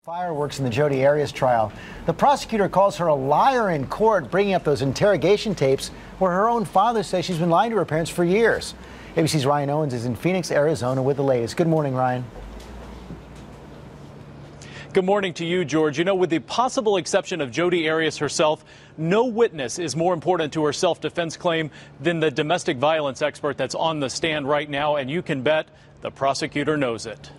Fireworks in the Jodi Arias trial. The prosecutor calls her a liar in court, bringing up those interrogation tapes where her own father says she's been lying to her parents for years. ABC's Ryan Owens is in Phoenix, Arizona with the latest. Good morning, Ryan. Good morning to you, George. You know, with the possible exception of Jodi Arias herself, no witness is more important to her self-defense claim than the domestic violence expert that's on the stand right now, and you can bet the prosecutor knows it.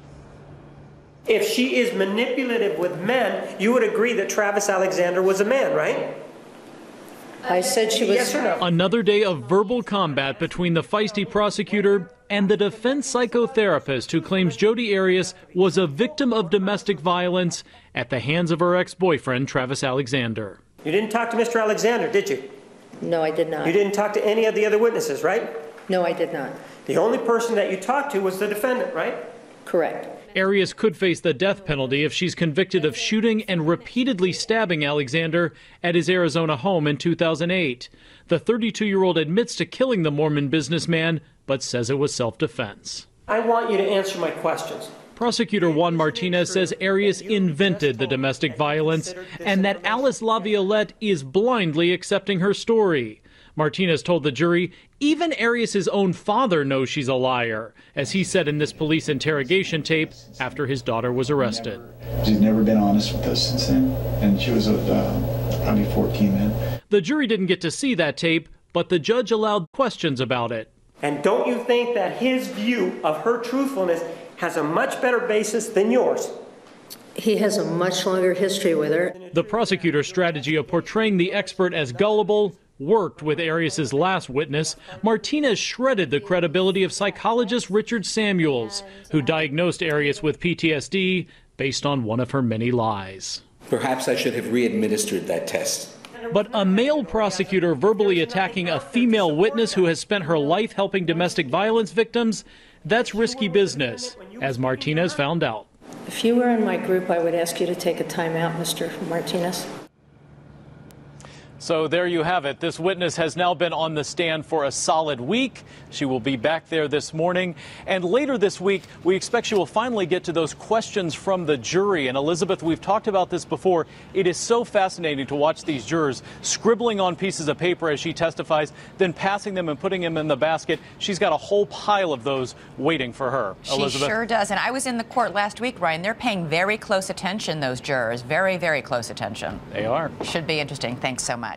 If she is manipulative with men, you would agree that Travis Alexander was a man, right? I said she was. Yes or no? Another day of verbal combat between the feisty prosecutor and the defense psychotherapist who claims Jodi Arias was a victim of domestic violence at the hands of her ex-boyfriend, Travis Alexander. You didn't talk to Mr. Alexander, did you? No, I did not. You didn't talk to any of the other witnesses, right? No, I did not. The only person that you talked to was the defendant, right? Correct. Arias could face the death penalty if she's convicted of shooting and repeatedly stabbing Alexander at his Arizona home in 2008. The 32-year-old admits to killing the Mormon businessman, but says it was self-defense. I want you to answer my questions. Prosecutor Juan Martinez says Arias invented the domestic violence and that Alice LaToilette is blindly accepting her story. Martinez told the jury even Arias' own father knows she's a liar, as he said in this police interrogation tape after his daughter was arrested. She's never been honest with us since then, and she was probably 14 then. The jury didn't get to see that tape, but the judge allowed questions about it. And don't you think that his view of her truthfulness has a much better basis than yours? He has a much longer history with her. The prosecutor's strategy of portraying the expert as gullible worked with Arias' last witness. Martinez shredded the credibility of psychologist Richard Samuels, who diagnosed Arias with PTSD based on one of her many lies. Perhaps I should have re-administered that test. But a male prosecutor verbally attacking a female witness who has spent her life helping domestic violence victims, that's risky business, as Martinez found out. If you were in my group, I would ask you to take a time out, Mr. Martinez. So there you have it. This witness has now been on the stand for a solid week. She will be back there this morning. And later this week, we expect she will finally get to those questions from the jury. And Elizabeth, we've talked about this before. It is so fascinating to watch these jurors scribbling on pieces of paper as she testifies, then passing them and putting them in the basket. She's got a whole pile of those waiting for her. Elizabeth? She sure does. And I was in the court last week, Ryan. They're paying very close attention, those jurors. Very, very close attention. They are. Should be interesting. Thanks so much.